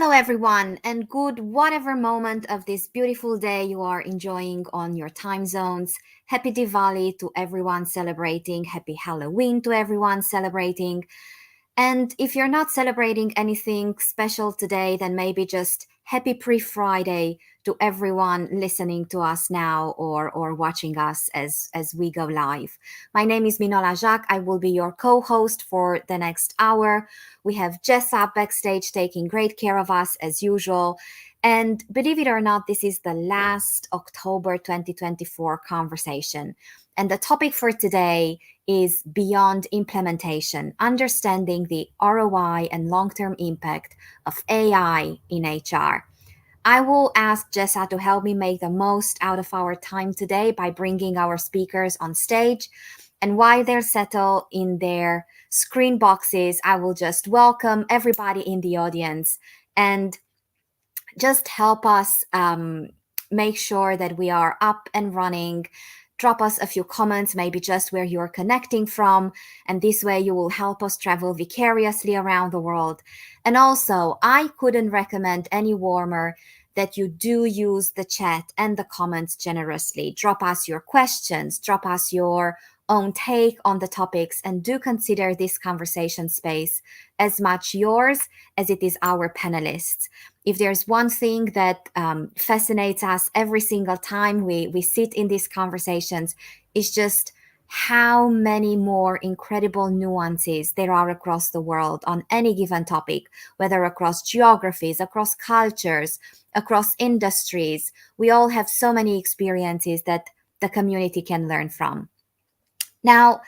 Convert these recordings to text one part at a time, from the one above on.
Hello, everyone, and good whatever moment of this beautiful day you are enjoying on your time zones. Happy Diwali to everyone celebrating. Happy Halloween to everyone celebrating. And if you're not celebrating anything special today, then maybe just happy pre-Friday to everyone listening to us now or watching us as we go live. My name is Minola Jacques. I will be your co-host for the next hour. We have Jessa backstage taking great care of us as usual. And believe it or not, this is the last October 2024 conversation. And the topic for today is beyond implementation, understanding the ROI and long-term impact of AI in HR. I will ask Jessa to help me make the most out of our time today by bringing our speakers on stage. And while they're settled in their screen boxes, I will just welcome everybody in the audience and just help us make sure that we are up and running. Drop us a few comments, maybe just where you're connecting from. And this way you will help us travel vicariously around the world. And also, I couldn't recommend any warmer that you do use the chat and the comments generously. Drop us your questions, drop us your own take on the topics, and do consider this conversation space as much yours as it is our panelists. If there's one thing that fascinates us every single time we sit in these conversations, is just how many more incredible nuances there are across the world on any given topic, whether across geographies, across cultures, across industries. We all have so many experiences that the community can learn from. Now,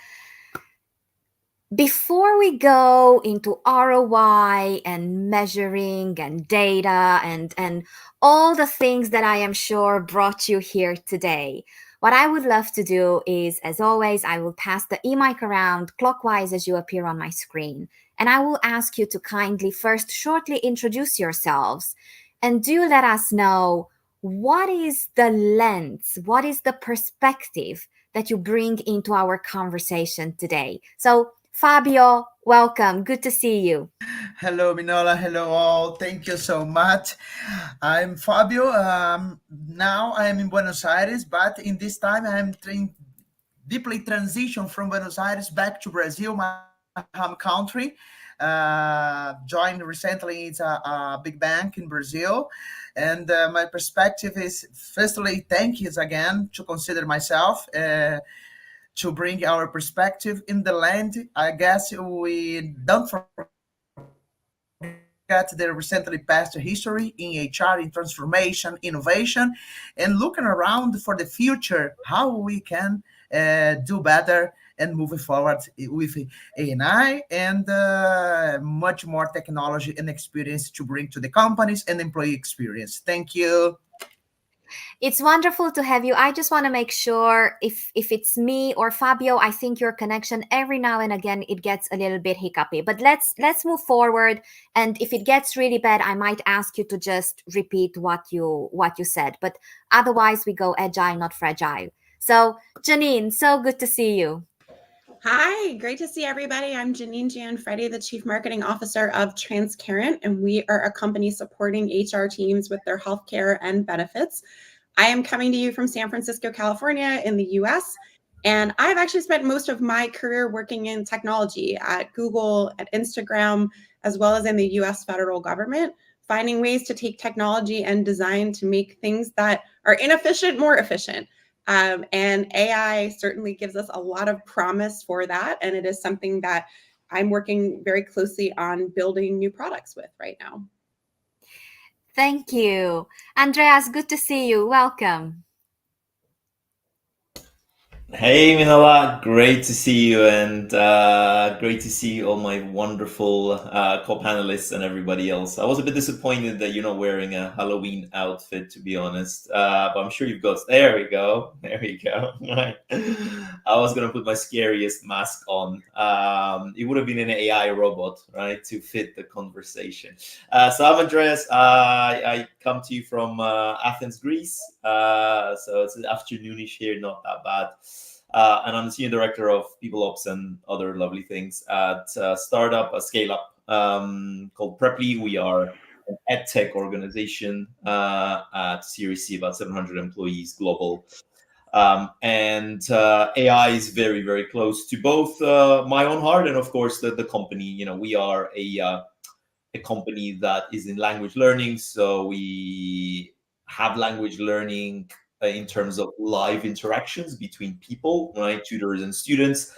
before we go into ROI and measuring and data and all the things that I am sure brought you here today, what I would love to do is, as always, I will pass the e-mic around clockwise as you appear on my screen. And I will ask you to kindly first shortly introduce yourselves and do let us know what is the lens, what is the perspective that you bring into our conversation today. So Fabio, welcome. Good to see you. Hello, Minola. Hello, all. Thank you so much. I'm Fabio. Now I am in Buenos Aires, but in this time I am deeply transition from Buenos Aires back to Brazil, my home country. Joined recently, it's a big bank in Brazil. And my perspective is, firstly, thank you again to consider myself. To bring our perspective in the land. I guess we don't forget the recently past history in HR, in transformation, innovation, and looking around for the future, how we can do better and moving forward with AI and much more technology and experience to bring to the companies and employee experience. Thank you. It's wonderful to have you. I just want to make sure if it's me or Fabio, I think your connection every now and again it gets a little bit hiccupy. But let's move forward. And if it gets really bad, I might ask you to just repeat what you said. But otherwise, we go agile, not fragile. So Janine, so good to see you. Hi, great to see everybody. I'm Janine Gianfredi, the Chief Marketing Officer of Transcarent, and we are a company supporting HR teams with their healthcare and benefits. I am coming to you from San Francisco, California in the US, and I've actually spent most of my career working in technology at Google, at Instagram, as well as in the US federal government, finding ways to take technology and design to make things that are inefficient more efficient. And AI certainly gives us a lot of promise for that. And it is something that I'm working very closely on building new products with right now. Thank you. Andreas, good to see you. Welcome. Hey Minola, great to see you, and great to see all my wonderful co-panelists and everybody else. I was a bit disappointed that you're not wearing a Halloween outfit, to be honest, but I'm sure you've got... There we go. Right. I was going to put my scariest mask on. It would have been an AI robot, right, to fit the conversation. So I'm Andreas. I come to you from Athens, Greece. So it's afternoonish here, not that bad. And I'm the Senior Director of People Ops and other lovely things at a startup, a scale-up called Preply. We are an ed tech organization at Series C, about 700 employees global. And AI is very, very close to both my own heart and, of course, the company. You know, we are a company that is in language learning, so we have language learning in terms of live interactions between people, right, tutors and students.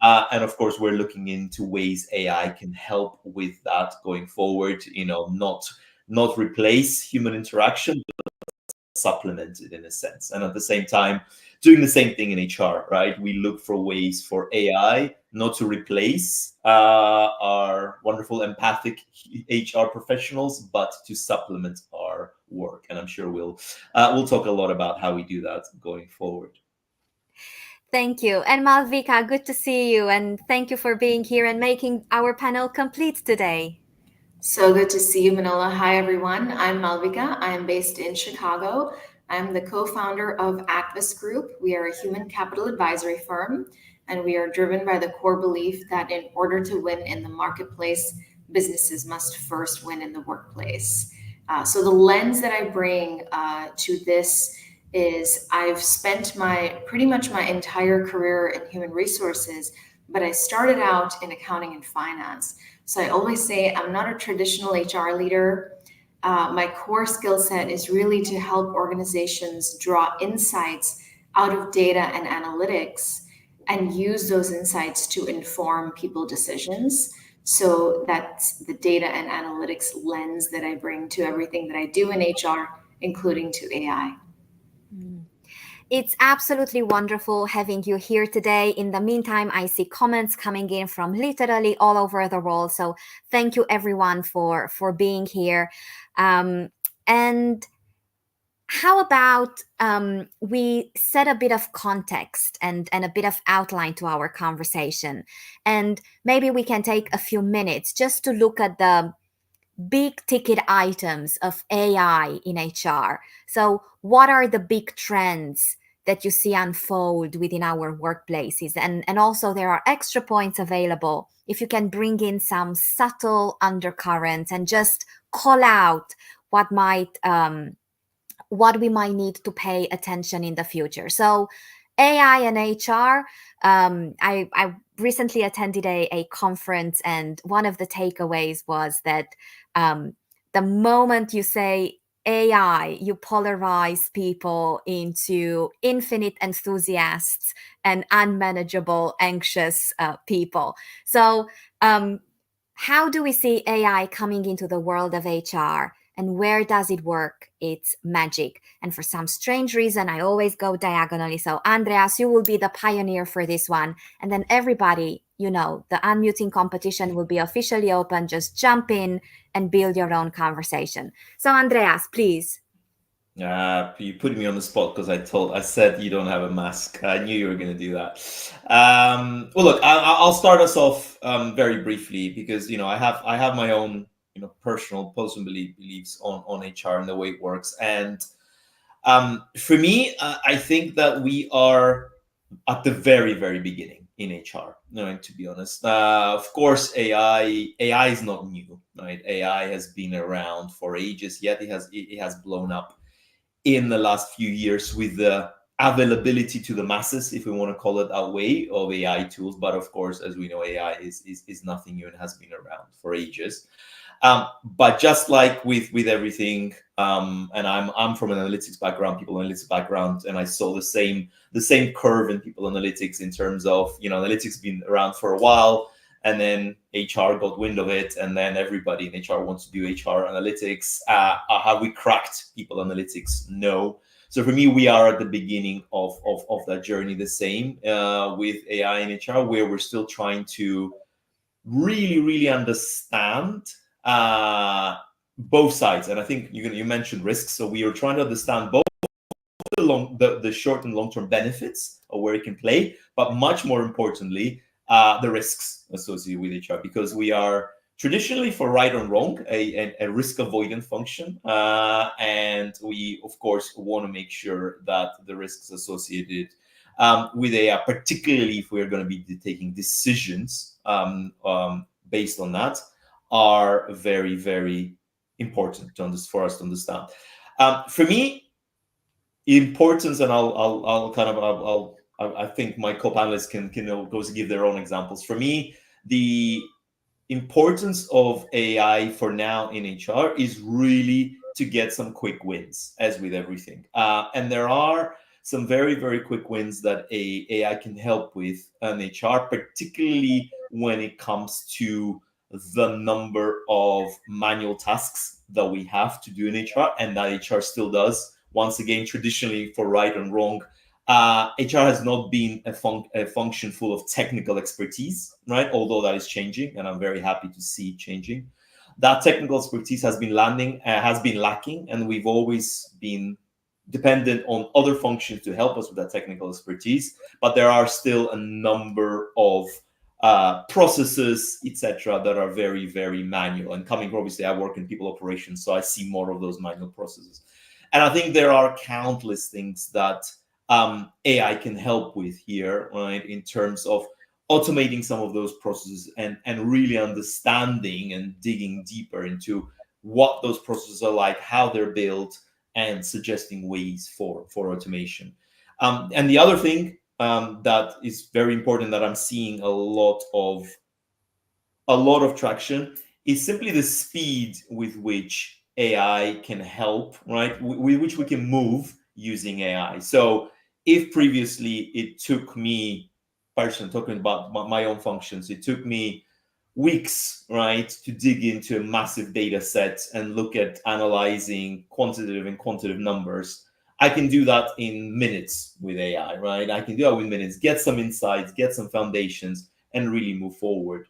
And of course, we're looking into ways AI can help with that going forward. You know, not replace human interaction, supplemented in a sense. And at the same time, doing the same thing in HR, right? We look for ways for AI not to replace our wonderful empathic HR professionals, but to supplement our work. And I'm sure we'll talk a lot about how we do that going forward. Thank you. And Malvika, good to see you. And thank you for being here and making our panel complete today. So good to see you, Manila. Hi, everyone. I'm Malvika. I am based in Chicago. I'm the co-founder of Activist Group. We are a human capital advisory firm, and we are driven by the core belief that in order to win in the marketplace, businesses must first win in the workplace. So the lens that I bring to this is I've spent pretty much my entire career in human resources, but I started out in accounting and finance. So I always say I'm not a traditional HR leader. My core skill set is really to help organizations draw insights out of data and analytics and use those insights to inform people decisions. So that's the data and analytics lens that I bring to everything that I do in HR, including to AI. It's absolutely wonderful having you here today. In the meantime, I see comments coming in from literally all over the world. So thank you everyone for being here. And how about we set a bit of context and a bit of outline to our conversation. And maybe we can take a few minutes just to look at the big ticket items of AI in HR. So what are the big trends that you see unfold within our workplaces? And also there are extra points available if you can bring in some subtle undercurrents and just call out what we might need to pay attention in the future. So AI and HR, I recently attended a conference, and one of the takeaways was that the moment you say AI, you polarize people into infinite enthusiasts and unmanageable, anxious people. So how do we see AI coming into the world of HR? And where does it work its magic? And for some strange reason, I always go diagonally. So Andreas, you will be the pioneer for this one. And then everybody, you know, the unmuting competition will be officially open. Just jump in and build your own conversation. So Andreas, please. You put me on the spot because I said you don't have a mask. I knew you were going to do that. Well, look, I'll start us off very briefly because, you know, I have my own, you know, personal personal beliefs on HR and the way it works. And for me, I think that we are at the very, very beginning in HR. You know, to be honest, of course, AI is not new, right? AI has been around for ages. Yet it has blown up in the last few years with the availability to the masses, if we want to call it that way, of AI tools. But of course, as we know, AI is nothing new and has been around for ages. But just like with everything, and I'm from an analytics background, people analytics background, and I saw the same curve in people analytics in terms of, you know, analytics been around for a while, and then HR got wind of it, and then everybody in HR wants to do HR analytics. Have we cracked people analytics? No. So for me, we are at the beginning of that journey. The same with AI in HR, where we're still trying to really understand both sides. And I think you mentioned risks. So we are trying to understand both the short and long-term benefits of where it can play, but much more importantly, the risks associated with HR, because we are traditionally, for right or wrong, a risk avoidant function. And we, of course, want to make sure that the risks associated with AI, particularly if we're going to be taking decisions based on that, are very, very important for us to understand. For me, importance, and I think my co-panelists can go to give their own examples. For me, the importance of AI for now in HR is really to get some quick wins, as with everything. And there are some very, very quick wins that AI can help with in HR, particularly when it comes to the number of manual tasks that we have to do in HR and that HR still does. Once again, traditionally, for right and wrong, HR has not been a function full of technical expertise, right? Although that is changing, and I'm very happy to see it changing. That technical expertise has been lacking, and we've always been dependent on other functions to help us with that technical expertise. But there are still a number of processes, etc., that are very, very manual. And coming, obviously, I work in people operations, so I see more of those manual processes. And I think there are countless things that AI can help with here, right, in terms of automating some of those processes and really understanding and digging deeper into what those processes are like, how they're built, and suggesting ways for automation. And the other thing that is very important that I'm seeing a lot of traction is simply the speed with which AI can help, right? With which we can move using AI. So if previously it took me, personally talking about my own functions, it took me weeks, right, to dig into a massive data set and look at analyzing quantitative and quantitative numbers. I can do that in minutes with AI, right? I can do that with minutes, get some insights, get some foundations, and really move forward.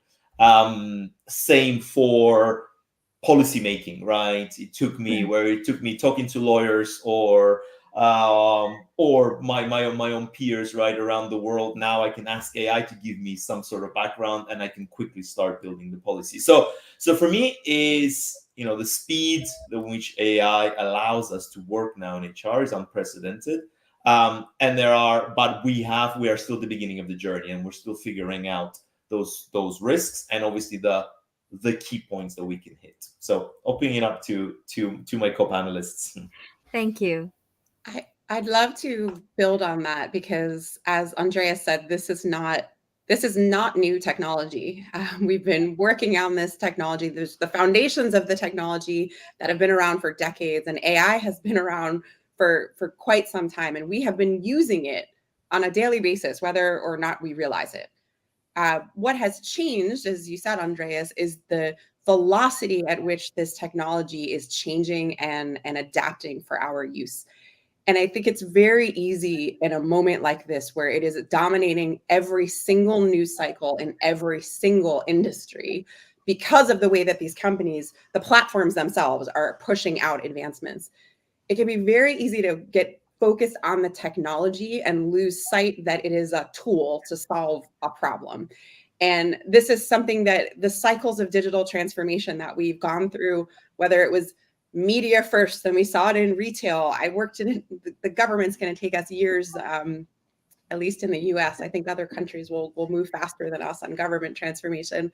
Same for policy making, right? It took me talking to lawyers or my own peers, right, around the world. Now I can ask AI to give me some sort of background, and I can quickly start building the policy. So for me is, the speed in which AI allows us to work now in HR is unprecedented. And we are still at the beginning of the journey, and we're still figuring out those risks and obviously the key points that we can hit. So opening it up to my co-panelists. Thank you. I'd love to build on that because, as Andreas said, this is not new technology. We've been working on this technology. There's the foundations of the technology that have been around for decades, and AI has been around for quite some time, and we have been using it on a daily basis, whether or not we realize it. What has changed, as you said, Andreas, is the velocity at which this technology is changing and adapting for our use. And I think it's very easy in a moment like this, where it is dominating every single news cycle in every single industry, because of the way that these companies, the platforms themselves, are pushing out advancements. It can be very easy to get focused on the technology and lose sight that it is a tool to solve a problem. And this is something that the cycles of digital transformation that we've gone through, whether it was media first, then we saw it in retail. I worked in it. The government's going to take us years, at least in the US. I think other countries will move faster than us on government transformation.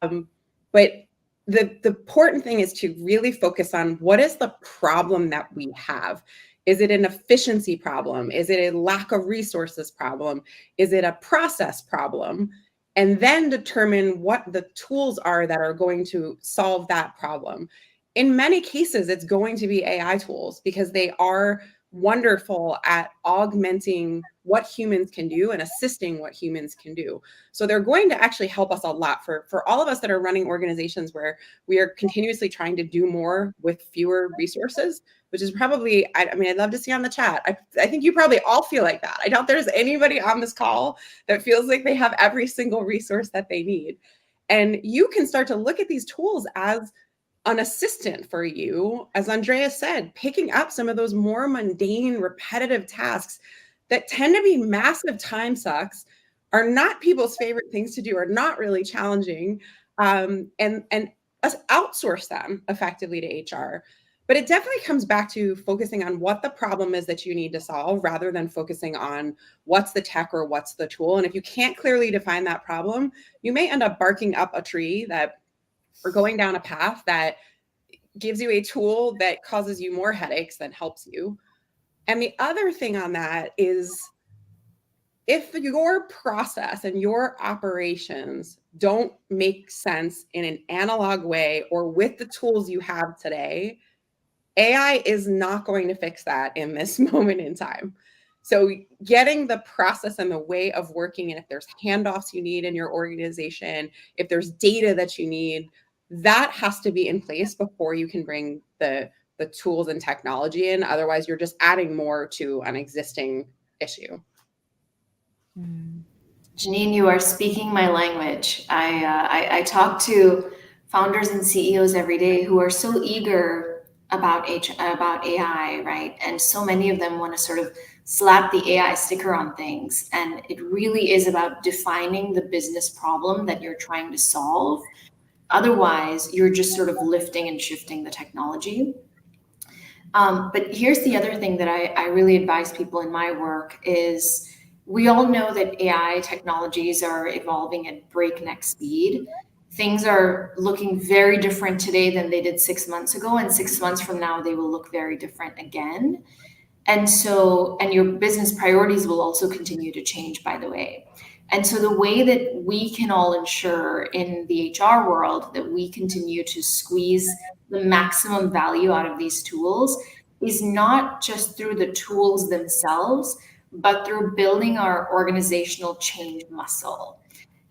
But the important thing is to really focus on what is the problem that we have. Is it an efficiency problem? Is it a lack of resources problem? Is it a process problem? And then determine what the tools are that are going to solve that problem. In many cases, it's going to be AI tools, because they are wonderful at augmenting what humans can do and assisting what humans can do. So they're going to actually help us a lot for all of us that are running organizations where we are continuously trying to do more with fewer resources, which is probably, I mean, I'd love to see on the chat. I think you probably all feel like that. I doubt there's anybody on this call that feels like they have every single resource that they need. And you can start to look at these tools as an assistant for you, as Andreas said, picking up some of those more mundane, repetitive tasks that tend to be massive time sucks, are not people's favorite things to do, are not really challenging, and outsource them effectively to HR. But it definitely comes back to focusing on what the problem is that you need to solve, rather than focusing on what's the tech or what's the tool. And if you can't clearly define that problem, you may end up barking up a tree that, or going down a path that gives you a tool that causes you more headaches than helps you. And the other thing on that is, if your process and your operations don't make sense in an analog way or with the tools you have today, AI is not going to fix that in this moment in time. So getting the process and the way of working, and if there's handoffs you need in your organization, if there's data that you need, that has to be in place before you can bring the tools and technology in. Otherwise, you're just adding more to an existing issue. Janine, you are speaking my language. I talk to founders and CEOs every day who are so eager about about AI, right? And so many of them want to sort of slap the AI sticker on things. And it really is about defining the business problem that you're trying to solve. Otherwise, you're just sort of lifting and shifting the technology. But here's the other thing that I really advise people in my work is, we all know that AI technologies are evolving at breakneck speed. Things are looking very different today than they did 6 months ago, and 6 months from now, they will look very different again. And so, and your business priorities will also continue to change, by the way. And so, the way that we can all ensure in the HR world that we continue to squeeze the maximum value out of these tools is not just through the tools themselves, but through building our organizational change muscle.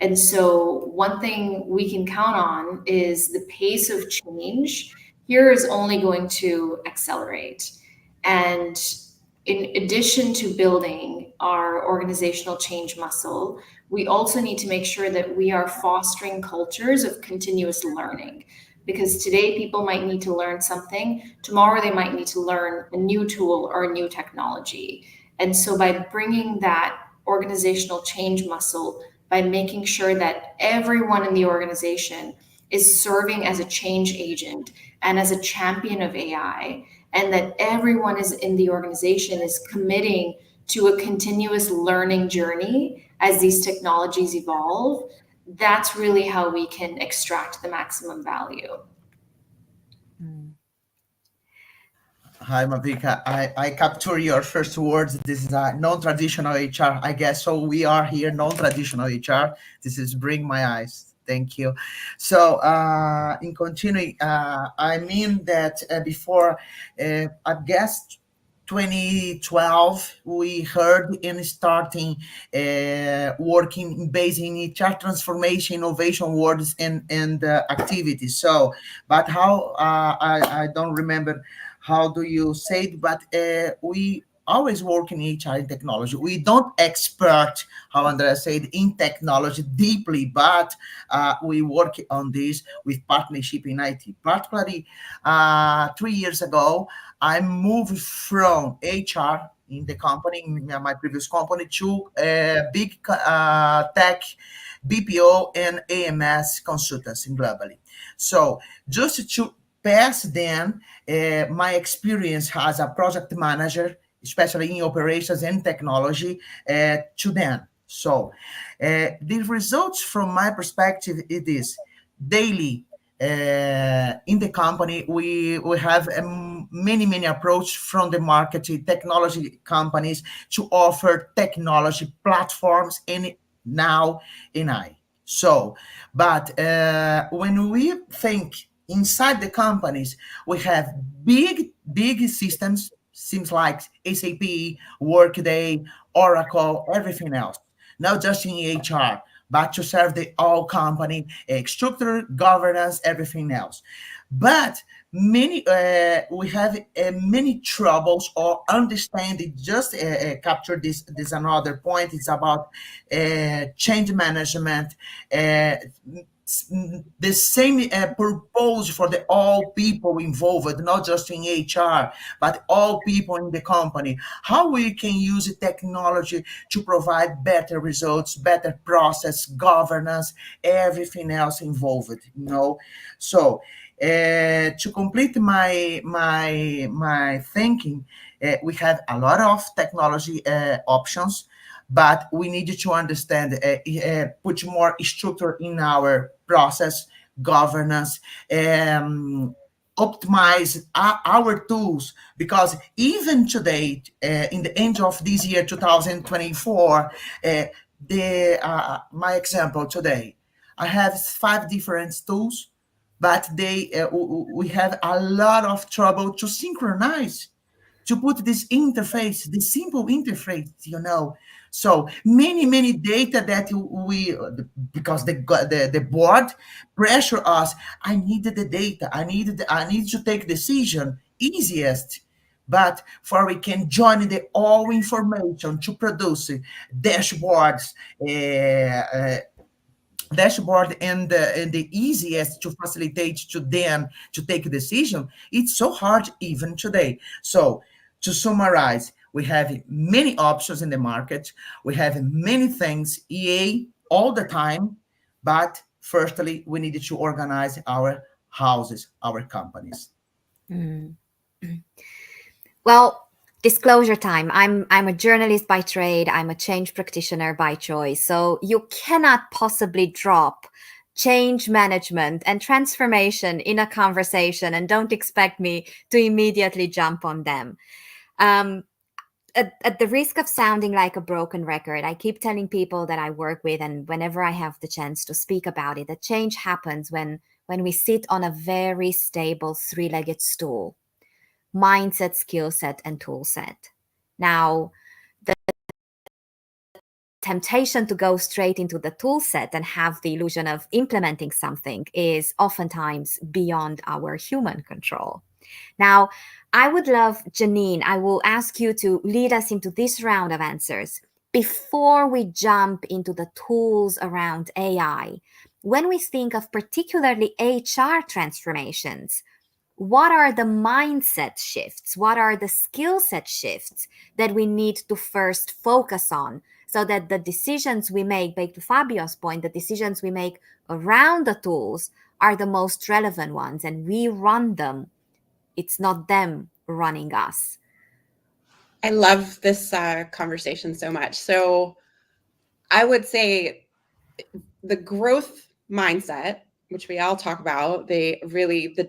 And so, one thing we can count on is the pace of change here is only going to accelerate. And in addition to building our organizational change muscle, we also need to make sure that we are fostering cultures of continuous learning. Because today people might need to learn something, tomorrow they might need to learn a new tool or a new technology. And so by bringing that organizational change muscle, by making sure that everyone in the organization is serving as a change agent and as a champion of AI, and that everyone is in the organization is committing to a continuous learning journey as these technologies evolve, that's really how we can extract the maximum value. Hi, Mavika. I capture your first words. This is a non-traditional HR, I guess. So we are here, non-traditional HR. This is bring my eyes. Thank you. So, in continuing, I mean that before, I guess 2012, we heard in starting working based in HR transformation, innovation words and activities. So, but how I don't remember how do you say it, but we always work in HR in technology. We don't expert, how Andrea said, in technology deeply, but we work on this with partnership in IT. Particularly 3 years ago, I moved from HR in the company, in my previous company, to big tech BPO and AMS consultancy globally. So just to pass then my experience as a project manager, especially in operations and technology, to them. So the results from my perspective, it is daily in the company, we have many approach from the marketing technology companies to offer technology platforms and now in I. So, but when we think inside the companies, we have big systems, seems like SAP, Workday, Oracle, everything else. Not just in HR, but to serve the all company, structure, governance, everything else. But many we have many troubles or understanding. Just capture this another point. It's about change management. The same purpose for the all people involved, not just in HR, but all people in the company. How we can use technology to provide better results, better process, governance, everything else involved. So to complete my thinking, we have a lot of technology options, but we need to understand, put more structure in our process, governance, optimize our tools, because even today, in the end of this year 2024, the my example today, I have 5 different tools, but we have a lot of trouble to synchronize, to put this interface, this simple interface, So many data that we, because the board pressure us. I needed the data. I need to take decision easiest. But for we can join the all information to produce dashboards, and the easiest to facilitate to them to take a decision. It's so hard even today. So to summarize, we have many options in the market. We have many things, EA all the time. But firstly, we need to organize our houses, our companies. Mm. Well, disclosure time. I'm a journalist by trade. I'm a change practitioner by choice. So you cannot possibly drop change management and transformation in a conversation and don't expect me to immediately jump on them. At the risk of sounding like a broken record, I keep telling people that I work with, and whenever I have the chance to speak about it, that change happens when we sit on a very stable three-legged stool: mindset, skill set, and tool set. Now, the temptation to go straight into the tool set and have the illusion of implementing something is oftentimes beyond our human control. Now, I would love, Janine, I will ask you to lead us into this round of answers. Before we jump into the tools around AI, when we think of particularly HR transformations, what are the mindset shifts? What are the skill set shifts that we need to first focus on so that the decisions we make, back to Fabio's point, the decisions we make around the tools are the most relevant ones and we run them? It's not them running us. I love this conversation so much. So I would say the growth mindset, which we all talk about, the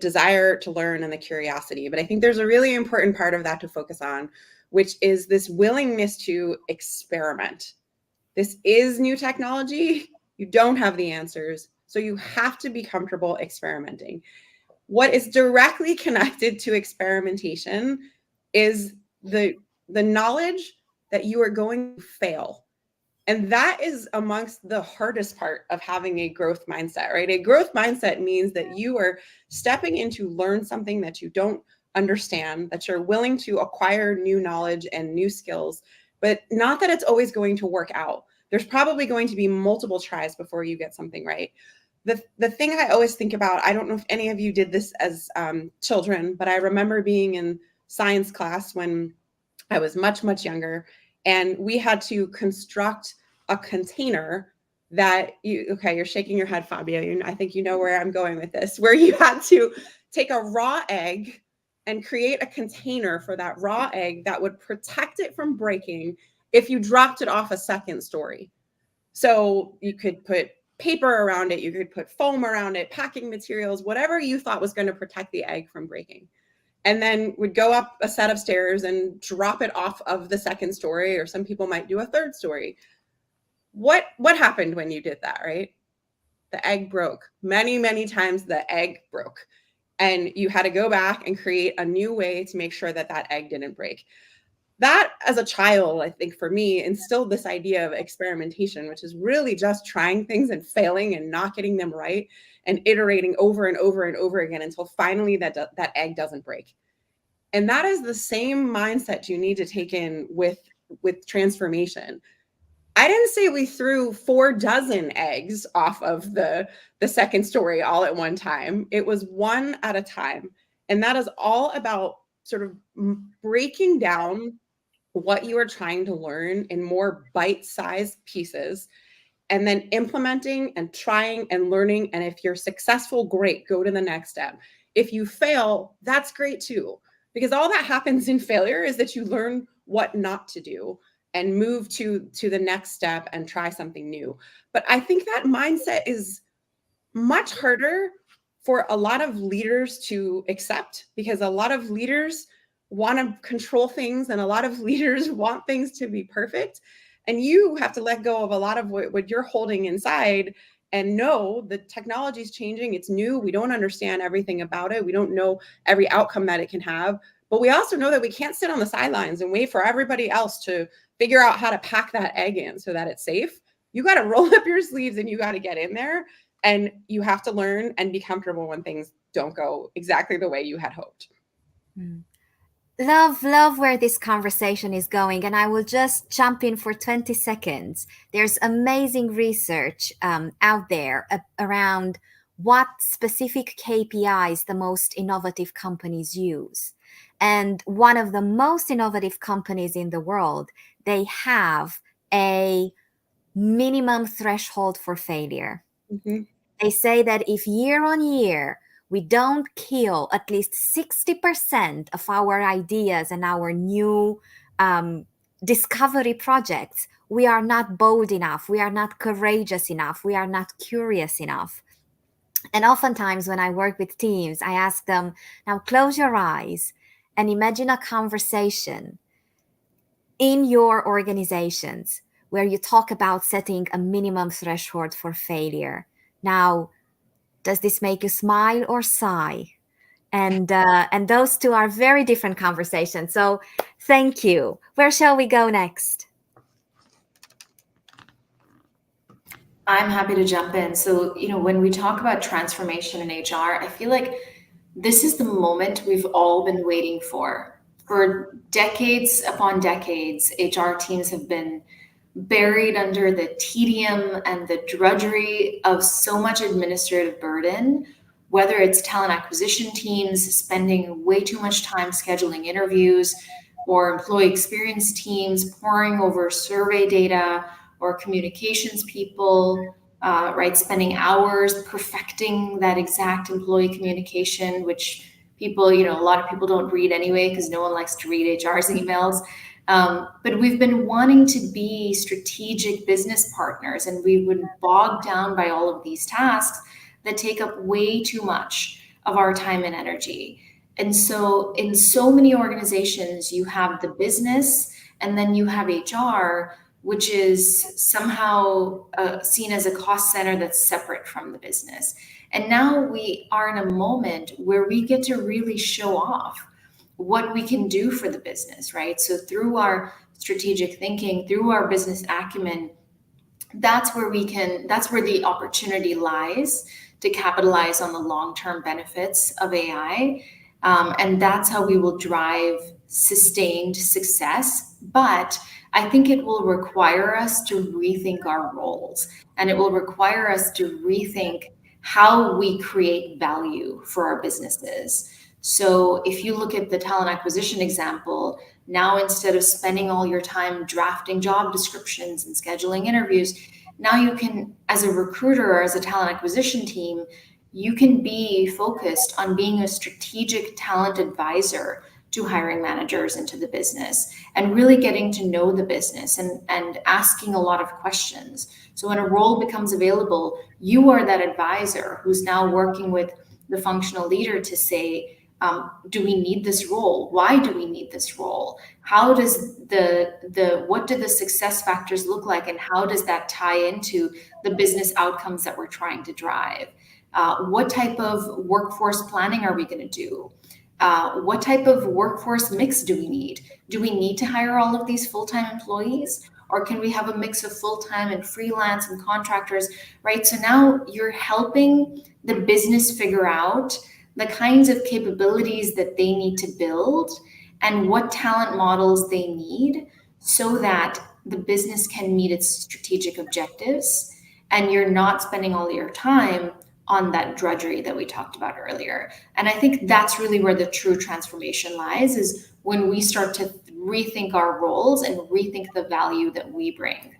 desire to learn and the curiosity. But I think there's a really important part of that to focus on, which is this willingness to experiment. This is new technology. You don't have the answers. So you have to be comfortable experimenting. What is directly connected to experimentation is the knowledge that you are going to fail. And that is amongst the hardest part of having a growth mindset, right? A growth mindset means that you are stepping in to learn something that you don't understand, that you're willing to acquire new knowledge and new skills, but not that it's always going to work out. There's probably going to be multiple tries before you get something right. The thing I always think about, I don't know if any of you did this as children, but I remember being in science class when I was much, much younger, and we had to construct a container that you're shaking your head, Fabio. I think you know where I'm going with this, where you had to take a raw egg and create a container for that raw egg that would protect it from breaking if you dropped it off a second story. So you could put paper around it, you could put foam around it, packing materials, whatever you thought was going to protect the egg from breaking. And then would go up a set of stairs and drop it off of the second story, or some people might do a third story. What happened when you did that, right? The egg broke. Many, many times the egg broke. And you had to go back and create a new way to make sure that that egg didn't break. That, as a child, I think for me, instilled this idea of experimentation, which is really just trying things and failing and not getting them right and iterating over and over and over again until finally that egg doesn't break. And that is the same mindset you need to take in with transformation. I didn't say we threw 4 dozen eggs off of the second story all at one time. It was one at a time. And that is all about sort of breaking down what you are trying to learn in more bite-sized pieces, and then implementing and trying and learning. And if you're successful, great, go to the next step. If you fail, that's great too, because all that happens in failure is that you learn what not to do and move to the next step and try something new. But I think that mindset is much harder for a lot of leaders to accept, because a lot of leaders want to control things and a lot of leaders want things to be perfect. And you have to let go of a lot of what you're holding inside and know the technology is changing. It's new. We don't understand everything about it. We don't know every outcome that it can have. But we also know that we can't sit on the sidelines and wait for everybody else to figure out how to pack that egg in so that it's safe. You got to roll up your sleeves and you got to get in there. And you have to learn and be comfortable when things don't go exactly the way you had hoped. Love where this conversation is going, and I will just jump in for 20 seconds. There's amazing research out there around what specific KPIs the most innovative companies use. And one of the most innovative companies in the world, they have a minimum threshold for failure. Mm-hmm. They say that if year on year we don't kill at least 60% of our ideas and our new discovery projects, we are not bold enough, we are not courageous enough, we are not curious enough. And oftentimes when I work with teams, I ask them, now close your eyes and imagine a conversation in your organizations where you talk about setting a minimum threshold for failure. Now, does this make you smile or sigh? And those two are very different conversations. So thank you. Where shall we go next? I'm happy to jump in. So, when we talk about transformation in HR, I feel like this is the moment we've all been waiting for. For decades upon decades, HR teams have been buried under the tedium and the drudgery of so much administrative burden, whether it's talent acquisition teams spending way too much time scheduling interviews, or employee experience teams poring over survey data, or communications people, right, spending hours perfecting that exact employee communication, which people, a lot of people don't read anyway because no one likes to read HR's emails. But we've been wanting to be strategic business partners, and we've been bogged down by all of these tasks that take up way too much of our time and energy. And so in so many organizations, you have the business and then you have HR, which is somehow seen as a cost center that's separate from the business. And now we are in a moment where we get to really show off what we can do for the business, right? So through our strategic thinking, through our business acumen, that's where the opportunity lies to capitalize on the long-term benefits of AI. And that's how we will drive sustained success. But I think it will require us to rethink our roles, and it will require us to rethink how we create value for our businesses. So if you look at the talent acquisition example, now instead of spending all your time drafting job descriptions and scheduling interviews, now you can, as a recruiter or as a talent acquisition team, you can be focused on being a strategic talent advisor to hiring managers into the business and really getting to know the business and asking a lot of questions. So when a role becomes available, you are that advisor who's now working with the functional leader to say, do we need this role? Why do we need this role? How does what do the success factors look like, and how does that tie into the business outcomes that we're trying to drive? What type of workforce planning are we going to do? What type of workforce mix do we need? Do we need to hire all of these full-time employees? Or can we have a mix of full-time and freelance and contractors, right? So now you're helping the business figure out the kinds of capabilities that they need to build and what talent models they need so that the business can meet its strategic objectives, and you're not spending all your time on that drudgery that we talked about earlier. And I think that's really where the true transformation lies, is when we start to rethink our roles and rethink the value that we bring.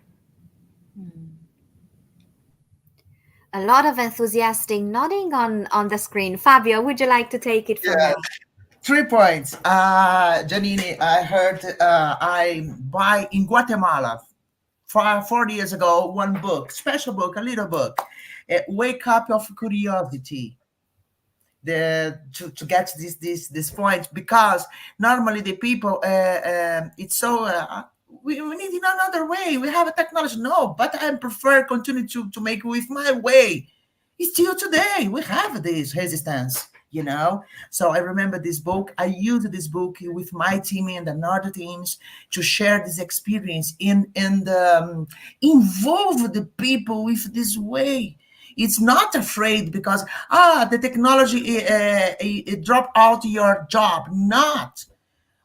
A lot of enthusiastic nodding on the screen. Fabio, would you like to take it from here? 3 points. Janine, I heard I buy in Guatemala 40 years ago one book, special book, a little book, Wake Up of Curiosity. to get this point, because normally the people it's so we need in another way. We have a technology, no, but I prefer continue to make with my way. Still today we have this resistance, you know. So I remember this book. I used this book with my team and another teams to share this experience and involve the people with this way. It's not afraid because the technology it drop out your job. Not.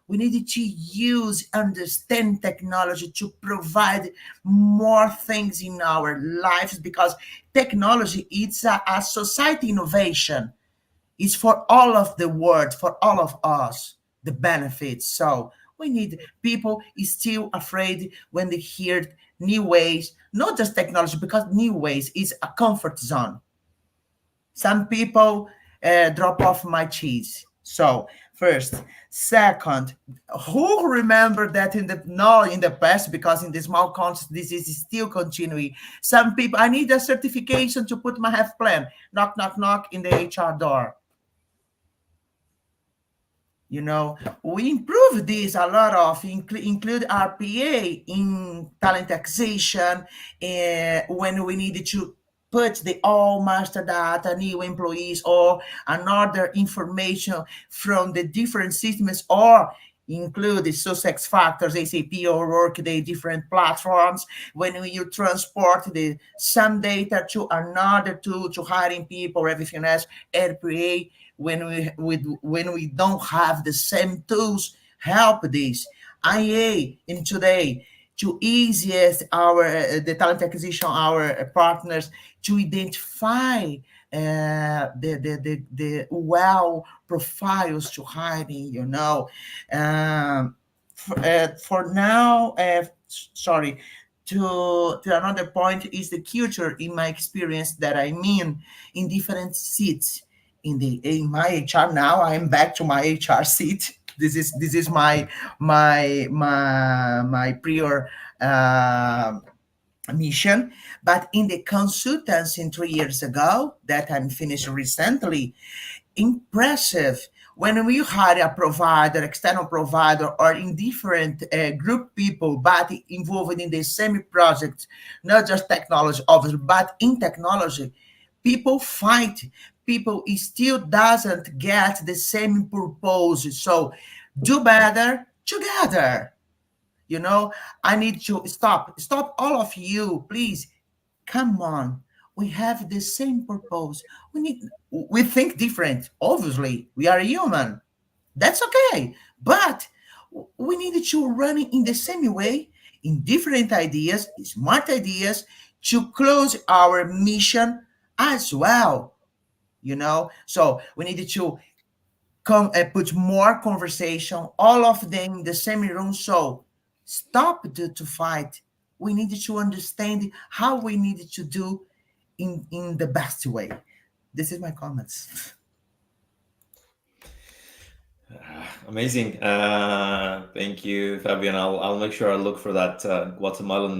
We need to use, understand technology to provide more things in our lives, because technology it's a society innovation. It's for all of the world, for all of us, the benefits. So we need people is still afraid when they hear new ways, not just technology, because new ways is a comfort zone. Some people drop off my cheese. So first, second, who remember that in the no in the past, because in the small countries this is still continuing. Some people, I need a certification to put my health plan. Knock, knock, knock in the HR door. You know, we improve this a lot of include RPA in talent acquisition, when we needed to put the all master data, new employees, or another information from the different systems, or include the success factors, ACP or Workday, different platforms. When you transport the some data to another tool to hiring people, everything else, RPA, when we don't have the same tools help this IA in today to easiest our the talent acquisition our partners to identify the well profiles to hiring, you know. For now, sorry, to another point is the culture in my experience that I mean in different seats in my HR. Now I'm back to my HR seat. This is my prior mission. But in the consultants in 3 years ago that I'm finished recently, impressive when we hire a provider, external provider, or in different group people, but involved in the same project, not just technology, obviously, but in technology, people fight. People still doesn't get the same purpose. So do better together. You know, I need to stop all of you, please. Come on, we have the same purpose. We think different, obviously, we are human, that's okay, but we need to run it in the same way, in different ideas, smart ideas, to close our mission as well, you know. So we need to come and put more conversation, all of them in the same room. So stop to fight. We need to understand how we need to do in the best way. This is my comments. Amazing. Thank you, Fabian. I'll make sure I look for that Guatemalan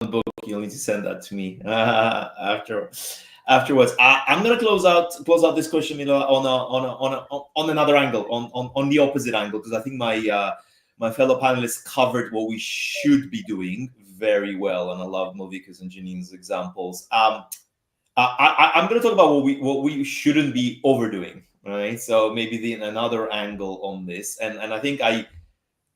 book. You'll need to send that to me afterwards. I'm gonna close out this question, Milo, on another angle, on the opposite angle, because I think my fellow panelists covered what we should be doing very well, and I love Malvika's and Janine's examples. I'm going to talk about what we shouldn't be overdoing, right? So maybe another angle on this, and I think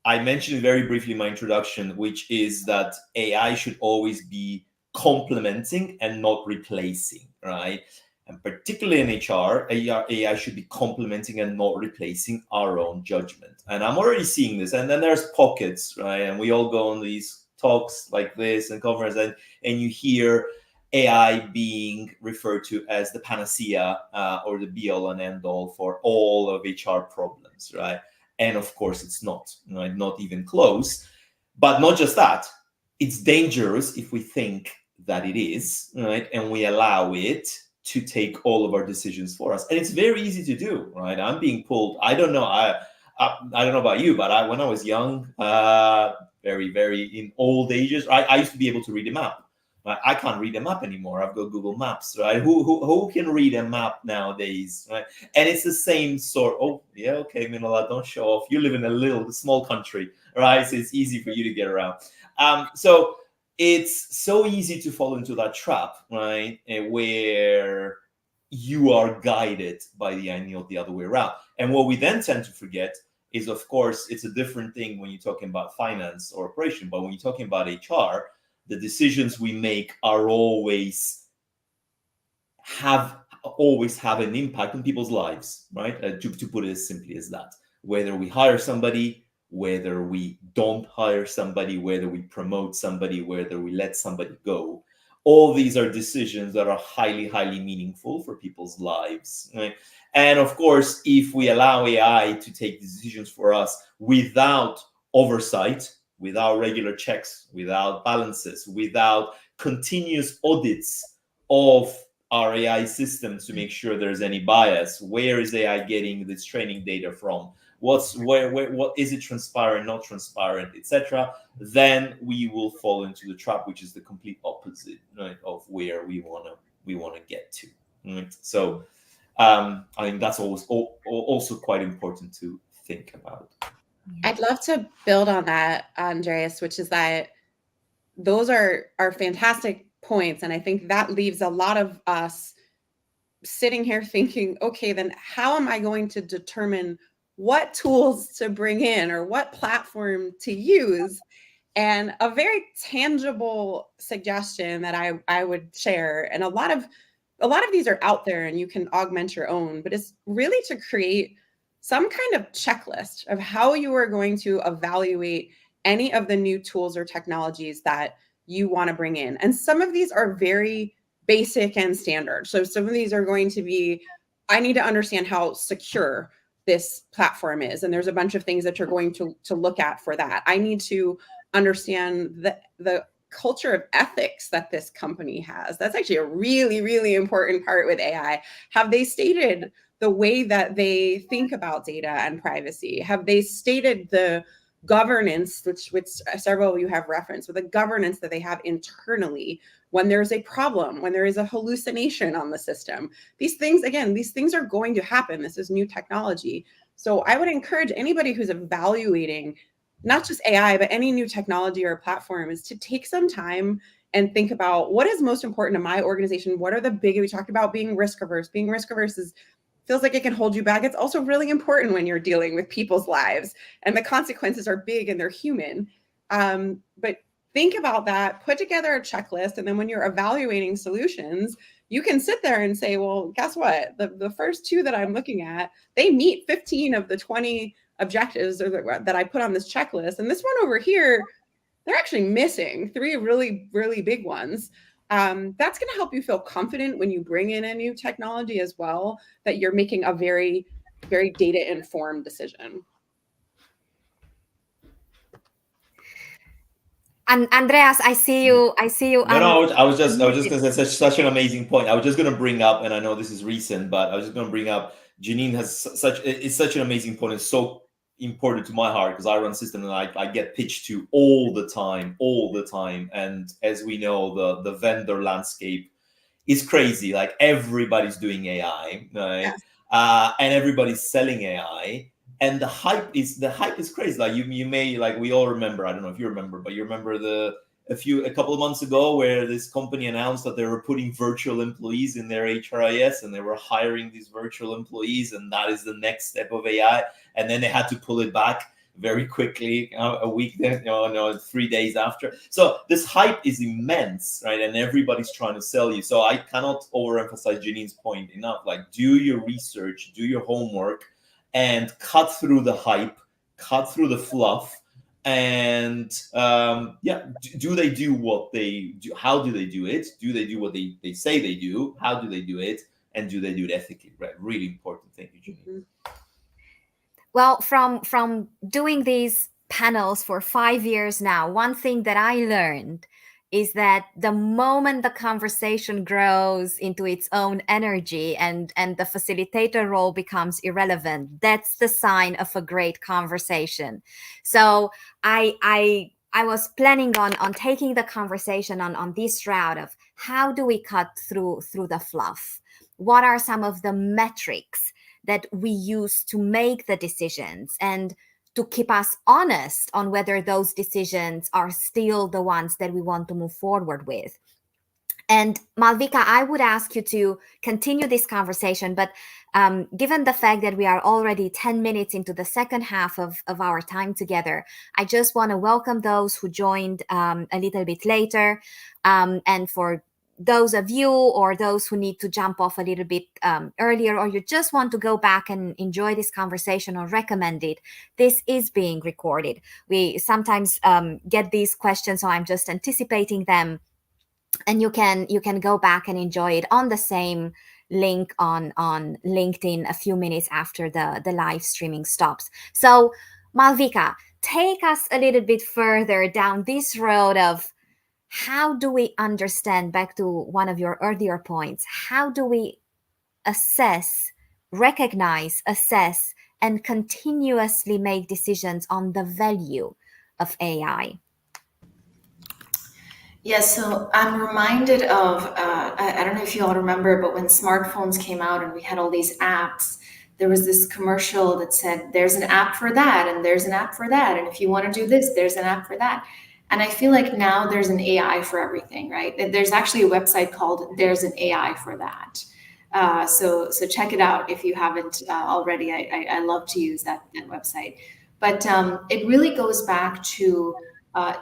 I mentioned it very briefly in my introduction, which is that AI should always be complementing and not replacing, right? And particularly in HR, AI should be complementing and not replacing our own judgment. And I'm already seeing this. And then there's pockets, right? And we all go on these talks like this and conferences, and you hear AI being referred to as the panacea or the be-all and end-all for all of HR problems, right? And of course, it's not, right? Not even close. But not just that, it's dangerous if we think that it is, right? And we allow it to take all of our decisions for us. And it's very easy to do, right? I'm being pulled. I don't know. I don't know about you, but when I was young, very, very in old ages, I used to be able to read a map. Right? I can't read a map anymore. I've got Google Maps, right? Who can read a map nowadays, right? And it's the same sort. Oh, yeah, okay, Minola, don't show off. You live in a small country, right? So it's easy for you to get around. So it's so easy to fall into that trap, right? Where you are guided by the idea of the other way around. And what we then tend to forget is, of course, it's a different thing when you're talking about finance or operation, but when you're talking about HR, the decisions we make are always have an impact on people's lives, right? To put it as simply as that. Whether we hire somebody, whether we don't hire somebody, whether we promote somebody, whether we let somebody go, all these are decisions that are highly, highly meaningful for people's lives, right? And of course, if we allow AI to take decisions for us without oversight, without regular checks, without balances, without continuous audits of our AI systems to make sure there's any bias, where is AI getting this training data from? What is it transparent, not transparent, etc. Then we will fall into the trap, which is the complete opposite, right, of where we wanna get to. Right? So I think that's also quite important to think about. I'd love to build on that, Andreas, which is that those are fantastic points. And I think that leaves a lot of us sitting here thinking, okay, then how am I going to determine what tools to bring in or what platform to use? And a very tangible suggestion that I would share, and a lot of these are out there and you can augment your own, but it's really to create some kind of checklist of how you are going to evaluate any of the new tools or technologies that you want to bring in. And some of these are very basic and standard. So some of these are going to be, I need to understand how secure this platform is. And there's a bunch of things that you're going to look at for that. I need to understand the culture of ethics that this company has. That's actually a really, really important part with AI. Have they stated the way that they think about data and privacy? Have they stated the governance, which several of you have referenced, with the governance that they have internally when there's a problem, when there is a hallucination on the system? These things, again, these things are going to happen. This is new technology. So I would encourage anybody who's evaluating not just AI, but any new technology or platform is to take some time and think about what is most important to my organization. What are the big, we talked about being risk averse. Being risk averse feels like it can hold you back. It's also really important when you're dealing with people's lives and the consequences are big and they're human. But think about that, put together a checklist. And then when you're evaluating solutions, you can sit there and say, well, guess what? The first two that I'm looking at, they meet 15 of the 20 objectives that I put on this checklist. And this one over here, they're actually missing 3 really, really big ones. That's going to help you feel confident when you bring in a new technology as well, that you're making a very, very data-informed decision. And Andreas, I see you. No, I was just going to say such an amazing point. I was just going to bring up, and I know this is recent, but I was just going to bring up, Janine has such an amazing point. It's so important to my heart because I run system and I get pitched to all the time. And as we know, the vendor landscape is crazy. Like everybody's doing AI, right? Yes. And everybody's selling AI. And the hype is crazy. Like you may, like we all remember, I don't know if you remember, but you remember a couple of months ago where this company announced that they were putting virtual employees in their HRIS and they were hiring these virtual employees, and that is the next step of AI. And then they had to pull it back very quickly, a week then, 3 days after. So this hype is immense, right? And everybody's trying to sell you. So I cannot overemphasize Janine's point enough. Like, do your research, do your homework, and cut through the hype, cut through the fluff, and do they do what they do? How do they do it? Do they do what they say they do? How do they do it? And do they do it ethically? Right, really important. Thank you, Janine. Well, from doing these panels for 5 years now, one thing that I learned is that the moment the conversation grows into its own energy and the facilitator role becomes irrelevant, that's the sign of a great conversation. So I I was planning on taking the conversation on this route of how do we cut through the fluff? What are some of the metrics that we use to make the decisions and to keep us honest on whether those decisions are still the ones that we want to move forward with? And Malvika, I would ask you to continue this conversation, but given the fact that we are already 10 minutes into the second half of our time together, I just want to welcome those who joined a little bit later. And for those of you or those who need to jump off a little bit earlier, or you just want to go back and enjoy this conversation or recommend it, this is being recorded. We sometimes get these questions, so I'm just anticipating them, and you can go back and enjoy it on the same link on LinkedIn a few minutes after the live streaming stops. So Malvika, take us a little bit further down this road of how do we understand, back to one of your earlier points, how do we recognize, assess, and continuously make decisions on the value of AI? Yes, so I'm reminded of, I don't know if you all remember, but when smartphones came out and we had all these apps, there was this commercial that said, there's an app for that, and there's an app for that. And if you want to do this, there's an app for that. And I feel like now there's an AI for everything, right? There's actually a website called There's an AI for That. So check it out if you haven't already. I love to use that website. But it really goes back to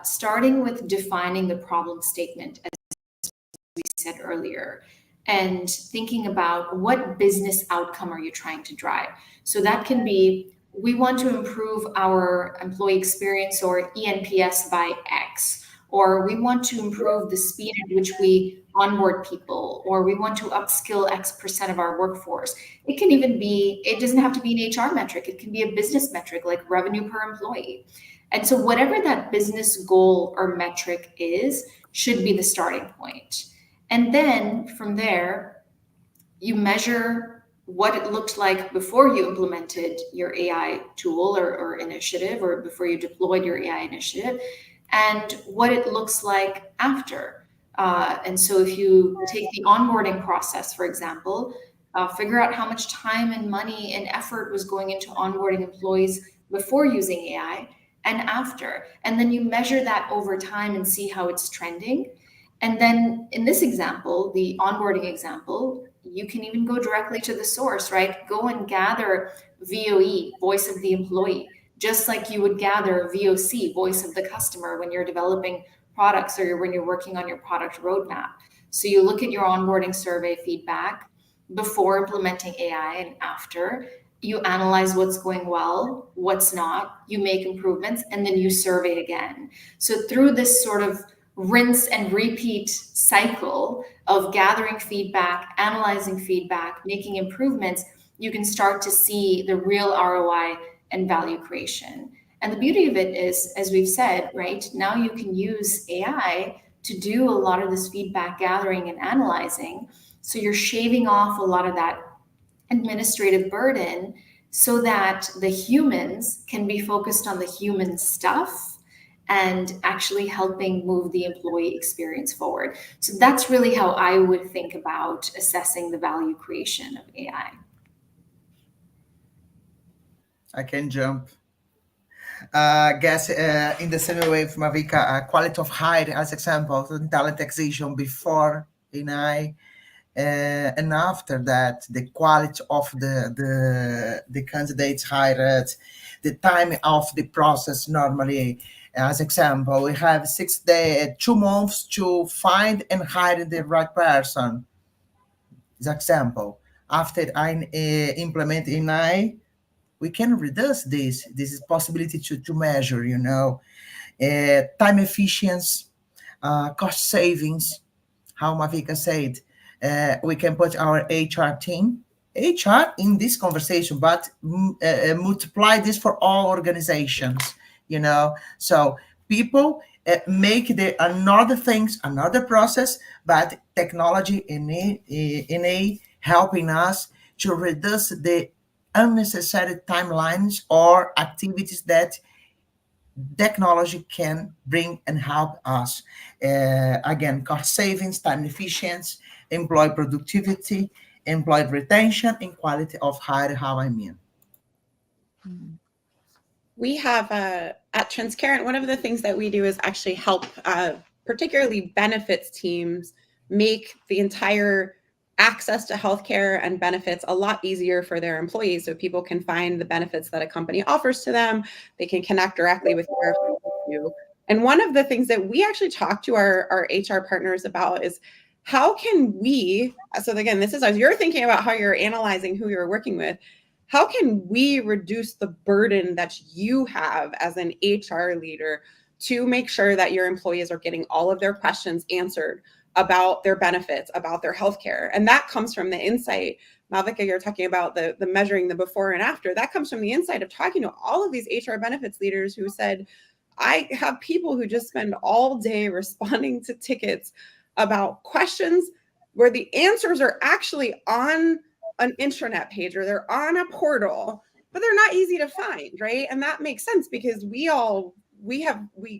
starting with defining the problem statement, as we said earlier, and thinking about what business outcome are you trying to drive. So that can be, we want to improve our employee experience or ENPS by X, or we want to improve the speed at which we onboard people, or we want to upskill X% of our workforce. It can even be, it doesn't have to be an HR metric, it can be a business metric like revenue per employee. And so whatever that business goal or metric is, should be the starting point. And then from there, you measure what it looked like before you implemented your AI tool or initiative, or before you deployed your AI initiative, and what it looks like after. And so if you take the onboarding process, for example, figure out how much time and money and effort was going into onboarding employees before using AI and after. And then you measure that over time and see how it's trending. And then in this example, the onboarding example, you can even go directly to the source, right? Go and gather VOE, voice of the employee, just like you would gather VOC, voice of the customer, when you're developing products or when you're working on your product roadmap. So you look at your onboarding survey feedback before implementing AI and after. You analyze what's going well, what's not, you make improvements, and then you survey again. So through this sort of rinse and repeat cycle of gathering feedback, analyzing feedback, making improvements, you can start to see the real ROI and value creation. And the beauty of it is, as we've said, right, now you can use AI to do a lot of this feedback gathering and analyzing. So you're shaving off a lot of that administrative burden so that the humans can be focused on the human stuff and actually helping move the employee experience forward. So that's really how I would think about assessing the value creation of AI. I can jump. Guess in the same way from Avika, quality of hire as example, talent acquisition before in I, and after that, the quality of the candidates hired, the time of the process. Normally, as example, we have 6 days, 2 months to find and hire the right person. As example, after I implement in I, we can reduce this. This is possibility to measure, time efficiency, cost savings. How Mavika said, we can put our HR team, HR in this conversation, but multiply this for all organizations, So people make the another things, another process, but technology in a helping us to reduce the unnecessary timelines or activities that technology can bring and help us. Again, cost savings, time efficiency, employee productivity, employee retention, and quality of hire, how I mean. We have at Transparent, one of the things that we do is actually help particularly benefits teams make the entire access to healthcare and benefits a lot easier for their employees, so people can find the benefits that a company offers to them. They can connect directly with you. And one of the things that we actually talk to our HR partners about is how can we, so again, this is as you're thinking about how you're analyzing who you're working with, how can we reduce the burden that you have as an HR leader to make sure that your employees are getting all of their questions answered about their benefits, about their healthcare? And that comes from the insight, Malvika, you're talking about the measuring the before and after. That comes from the insight of talking to all of these HR benefits leaders who said, I have people who just spend all day responding to tickets about questions where the answers are actually on an intranet page or they're on a portal, but they're not easy to find, right? And that makes sense because we are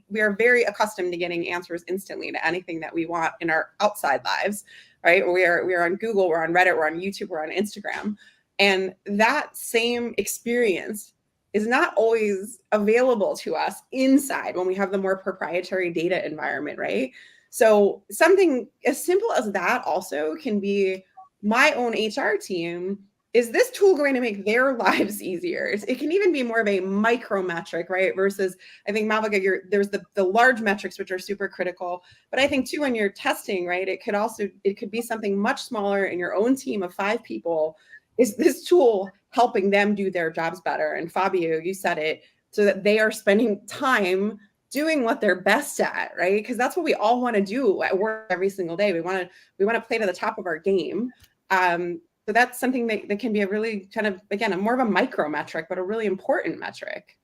very accustomed to getting answers instantly to anything that we want in our outside lives, right? We are on Google, we're on Reddit, we're on YouTube, we're on Instagram. And that same experience is not always available to us inside when we have the more proprietary data environment, right? So something as simple as that also can be my own HR team. Is this tool going to make their lives easier? It can even be more of a micro metric, right? Versus, I think, Malvika, there's the large metrics, which are super critical. But I think too, when you're testing, right, it could be something much smaller in your own team of 5 people. Is this tool helping them do their jobs better? And Fabio, you said it, so that they are spending time doing what they're best at, right? Because that's what we all want to do at work every single day. We want to play to the top of our game. So that's something that can be a really kind of, again, a more of a micro metric, but a really important metric.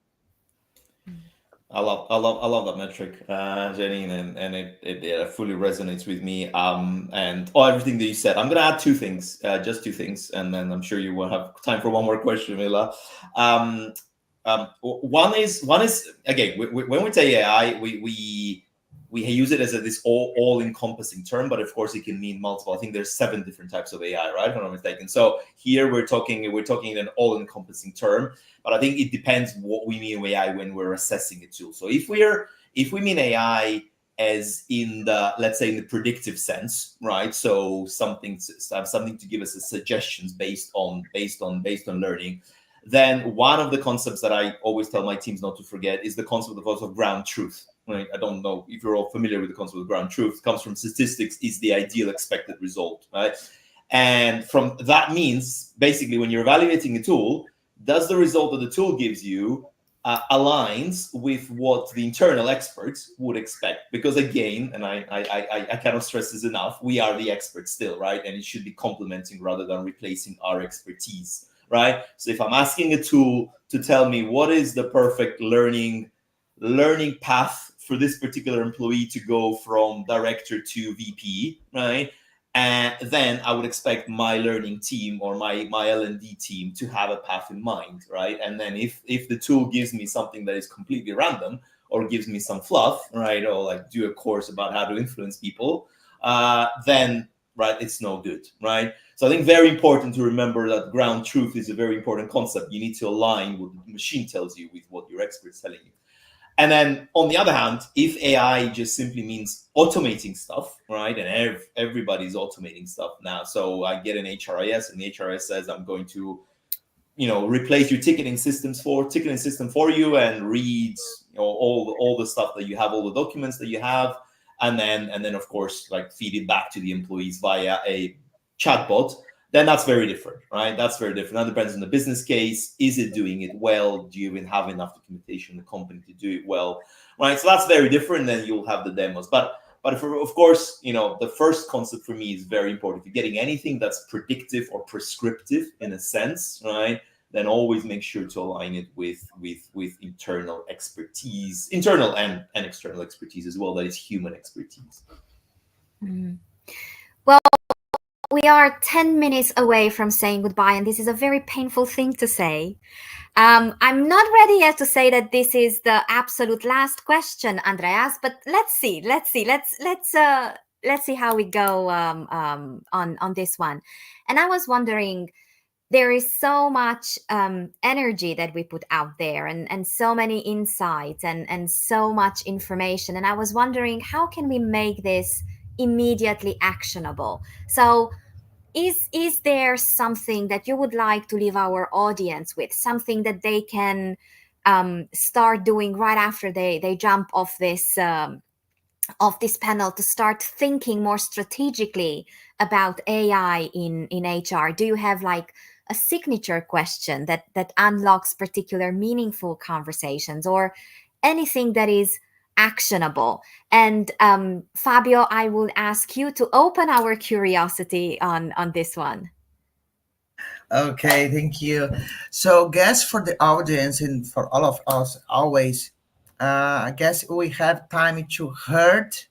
I love that metric, Jenny, and it fully resonates with me. And everything that you said. I'm gonna add 2 things, just 2 things, and then I'm sure you will have time for one more question, Mila. One is again, when we say AI, we use it as this all encompassing term, but of course it can mean multiple. I think there's 7 different types of AI, right? If I'm not mistaken. So here we're talking in an all encompassing term, but I think it depends what we mean by AI when we're assessing a tool. So if we mean AI as in the, let's say, in the predictive sense, right? So something to give us a suggestions based on learning. Then one of the concepts that I always tell my teams not to forget is the concept of ground truth. Right? I don't know if you're all familiar with the concept of ground truth. It comes from statistics, is the ideal expected result, right? And from that means basically when you're evaluating a tool, does the result that the tool gives you aligns with what the internal experts would expect? Because again, and I cannot stress this enough, we are the experts still, right? And it should be complementing rather than replacing our expertise. Right. So if I'm asking a tool to tell me what is the perfect learning path for this particular employee to go from director to VP, right? And then I would expect my learning team or my L&D team to have a path in mind, right? And then if the tool gives me something that is completely random or gives me some fluff, right, or like do a course about how to influence people, then right, it's no good, right? So I think very important to remember that ground truth is a very important concept. You need to align what the machine tells you with what your expert's telling you. And then on the other hand, if AI just simply means automating stuff, right? And everybody's automating stuff now. So I get an HRIS and the HRIS says, I'm going to, replace your ticketing system for you and reads all the stuff that you have, all the documents that you have. And then of course, like feed it back to the employees via a chatbot, then that's very different, right? That's very different. That depends on the business case. Is it doing it well? Do you even have enough documentation in the company to do it well, right? So that's very different. Then you'll have the demos. But of course, the first concept for me is very important. If you're getting anything that's predictive or prescriptive in a sense, right, then always make sure to align it with internal expertise, internal and external expertise as well. That is human expertise. Well, we are 10 minutes away from saying goodbye, and this is a very painful thing to say. I'm not ready yet to say that this is the absolute last question, Andreas, but let's see. Let's see how we go on this one. And I was wondering, there is so much energy that we put out there, and so many insights, and so much information. And I was wondering, how can we make this immediately actionable? So is there something that you would like to leave our audience with, something that they can start doing right after they jump off this panel, to start thinking more strategically about AI in HR? Do you have like a signature question that unlocks particular meaningful conversations, or anything that is actionable? And Fabio, I will ask you to open our curiosity on this one. Okay, thank you. So, guess for the audience and for all of us, always, I guess we have time to hurt,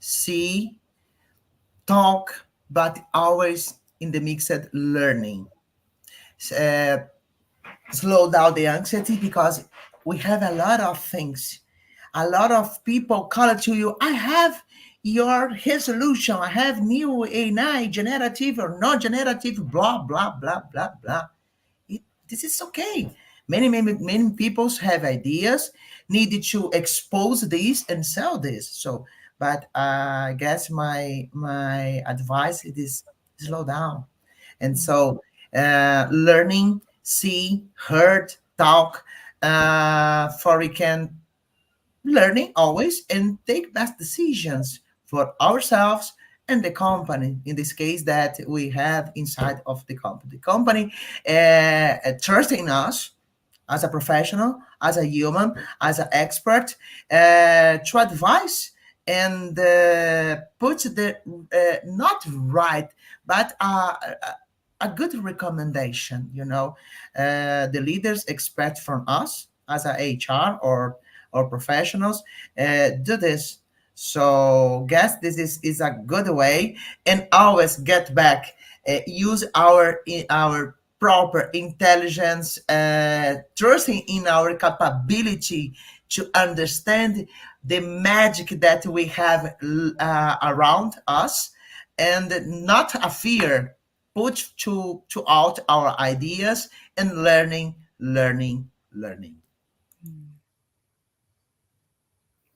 see, talk, but always in the mixed learning. Uh, Slow down the anxiety because we have a lot of things. A lot of people call to you, I have your resolution, I have new AI, generative or non generative, blah, blah, blah, blah, blah. This is okay. Many people have ideas, needed to expose this and sell this. So, but I guess my advice is slow down. And so, learning, see, heard, talk, for we can learning always and take best decisions for ourselves and the company, in this case that we have inside of the company, trusting us as a professional, as a human, as an expert, to advise and put the not right, but a good recommendation. The leaders expect from us as a HR or professionals, do this. So, guess this is a good way, and always get back. Use our proper intelligence, trusting in our capability to understand the magic that we have around us, and not a fear. Put to out our ideas and learning, learning, learning.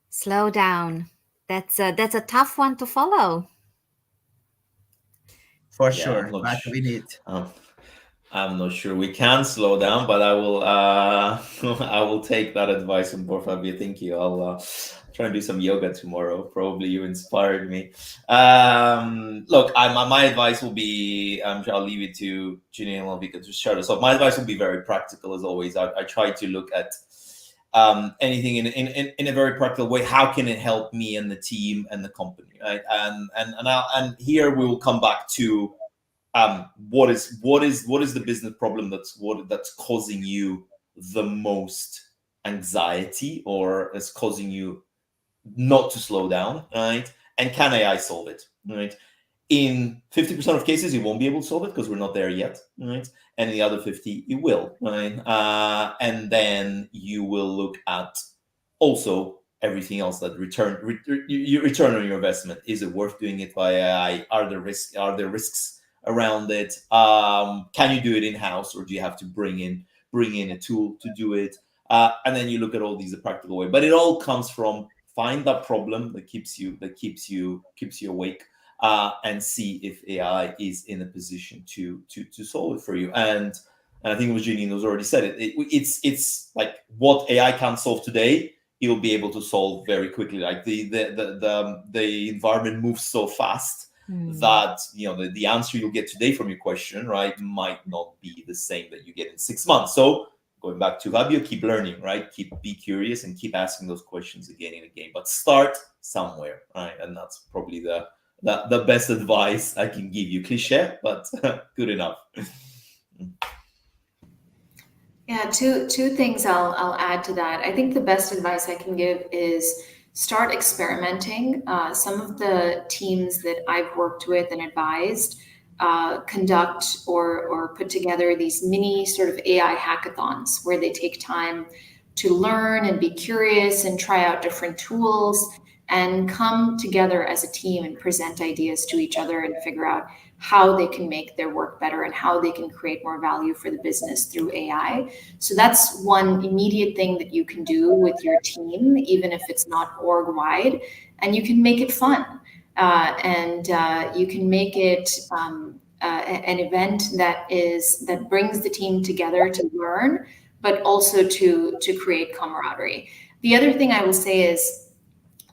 Slow down. That's a tough one to follow. For Yeah, sure, but we need. um, I'm not sure we can slow down, but I will. I will take that advice on board, Fabio. Thank you. I'll try and do some yoga tomorrow. Probably you inspired me. Look, my advice will be. I'll leave it to Ginny and Malvika to start us off. My advice will be very practical as always. I try to look at anything in a very practical way. How can it help me and the team and the company, right? And here we will come back to what is the business problem that's causing you the most anxiety, or is causing you not to slow down, right? And can AI solve it, right? In 50% of cases, it won't be able to solve it because we're not there yet, right? And in the other 50, it will, right? And then you will look at also everything else, that your return on your investment. Is it worth doing it via AI? Are there risks around it? Can you do it in house, or do you have to bring in a tool to do it? And then you look at all these a practical way. But it all comes from find that problem that keeps you awake, and see if AI is in a position to solve it for you. And I think Eugenie has already said it. It's like what AI can't solve today, you'll be able to solve very quickly. Like the environment moves so fast that the answer you'll get today from your question, right, might not be the same that you get in 6 months. So going back to Fabio, keep learning, right? Be curious and keep asking those questions again and again. But start somewhere, right? And that's probably the best advice I can give you. Cliche, but good enough. Yeah, two things I'll add to that. I think the best advice I can give is start experimenting. Some of the teams that I've worked with and advised, conduct or put together these mini sort of AI hackathons where they take time to learn and be curious and try out different tools and come together as a team and present ideas to each other and figure out how they can make their work better and how they can create more value for the business through AI. So that's one immediate thing that you can do with your team, even if it's not org wide, and you can make it fun. And you can make it an event that brings the team together to learn, but also to create camaraderie. The other thing I will say is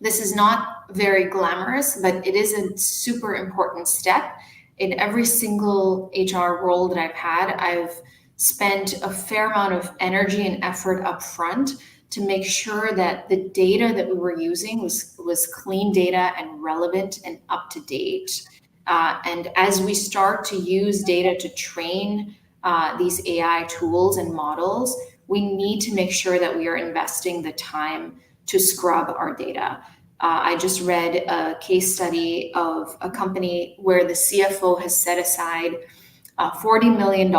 this is not very glamorous, but it is a super important step. In every single HR role that I've had, I've spent a fair amount of energy and effort up front to make sure that the data that we were using was clean data and relevant and up to date. And as we start to use data to train these AI tools and models, we need to make sure that we are investing the time to scrub our data. I just read a case study of a company where the CFO has set aside $40 million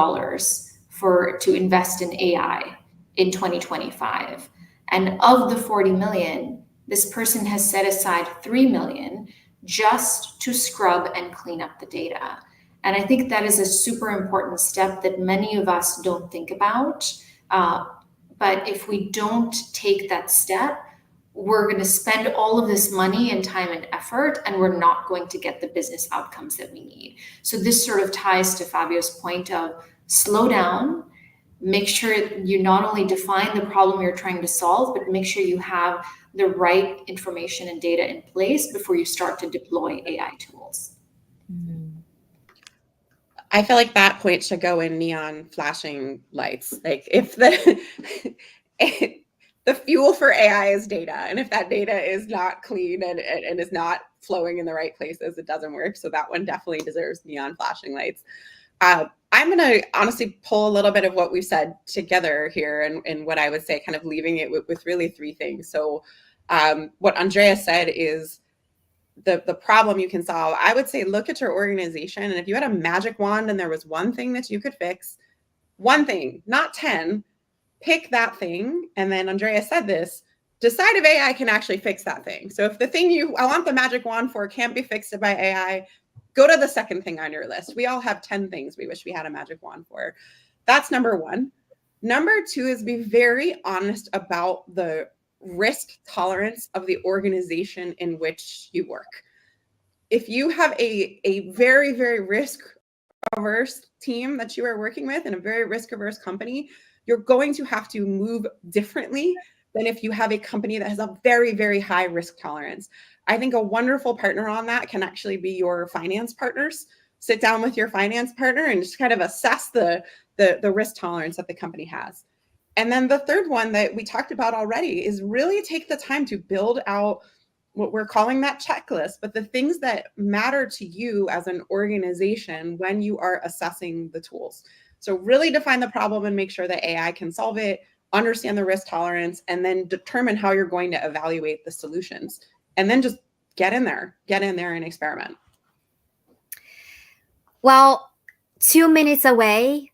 to invest in AI in 2025. And of the 40 million, this person has set aside 3 million just to scrub and clean up the data. And I think that is a super important step that many of us don't think about. But if we don't take that step, we're going to spend all of this money and time and effort, and we're not going to get the business outcomes that we need. So this sort of ties to Fabio's point of slow down, make sure you not only define the problem you're trying to solve, but make sure you have the right information and data in place before you start to deploy AI tools. I feel like that point should go in neon flashing lights. Like if the fuel for AI is data, and if that data is not clean and is not flowing in the right places, it doesn't work. So that one definitely deserves neon flashing lights. I'm going to honestly pull a little bit of what we've said together here and what I would say, kind of leaving it with really three things. So what Andrea said is the problem you can solve. I would say look at your organization, and if you had a magic wand and there was one thing that you could fix, one thing, not 10, pick that thing. And then Andrea said this, decide if AI can actually fix that thing. So if the thing I want the magic wand for can't be fixed by AI, go to the second thing on your list. We all have 10 things we wish we had a magic wand for. That's number one. Number two is be very honest about the risk tolerance of the organization in which you work. If you have a very, very risk averse team that you are working with and a very risk averse company, you're going to have to move differently than if you have a company that has a very, very high risk tolerance. I think a wonderful partner on that can actually be your finance partners. Sit down with your finance partner and just kind of assess the risk tolerance that the company has. And then the third one that we talked about already is really take the time to build out what we're calling that checklist, but the things that matter to you as an organization when you are assessing the tools. So really define the problem and make sure that AI can solve it, understand the risk tolerance, and then determine how you're going to evaluate the solutions. And then just get in there and experiment. Well, 2 minutes away,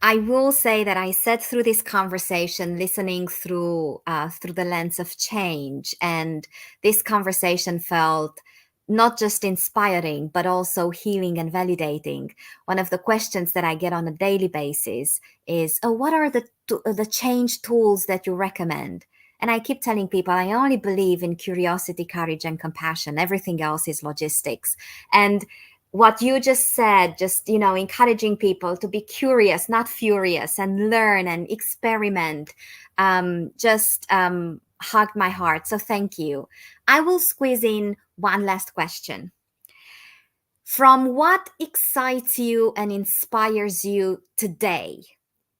I will say that I sat through this conversation listening through the lens of change, and this conversation felt not just inspiring, but also healing and validating. One of the questions that I get on a daily basis is, oh, what are the change tools that you recommend? And I keep telling people, I only believe in curiosity, courage, and compassion. Everything else is logistics. And what you just said, just, encouraging people to be curious, not furious, and learn and experiment, just hugged my heart. So thank you. I will squeeze in one last question. From what excites you and inspires you today,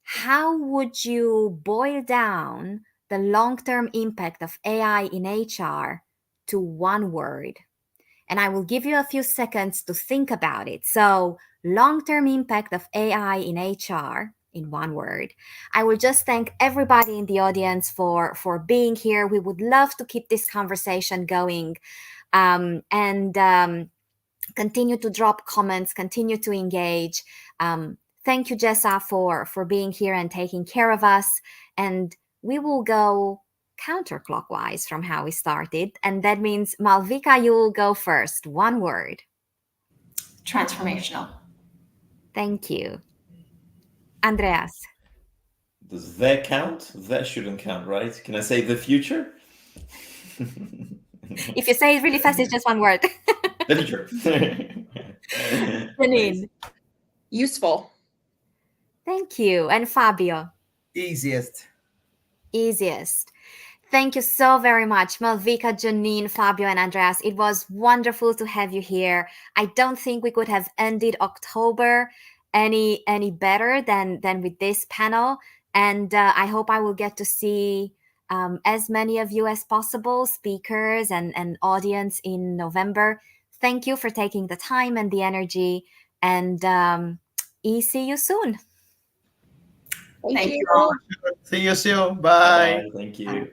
how would you boil down the long-term impact of AI in HR to one word? And I will give you a few seconds to think about it. So, long-term impact of AI in HR in one word. I will just thank everybody in the audience for being here. We would love to keep this conversation going. Continue to drop comments, continue to engage. Thank you, Jessa, for being here and taking care of us. And we will go counterclockwise from how we started. And that means, Malvika, you will go first. One word. Transformational. Thank you. Andreas. Does that count? That shouldn't count, right? Can I say the future? If you say it really fast, it's just one word. The future. Janine. Useful. Thank you. And Fabio. Easiest. Easiest. Thank you so very much, Malvika, Janine, Fabio, and Andreas. It was wonderful to have you here. I don't think we could have ended October any better than with this panel. And I hope I will get to see as many of you as possible, speakers and audience in November. Thank you for taking the time and the energy. And see you soon. Thank you. See you soon. Bye. Bye. Thank you.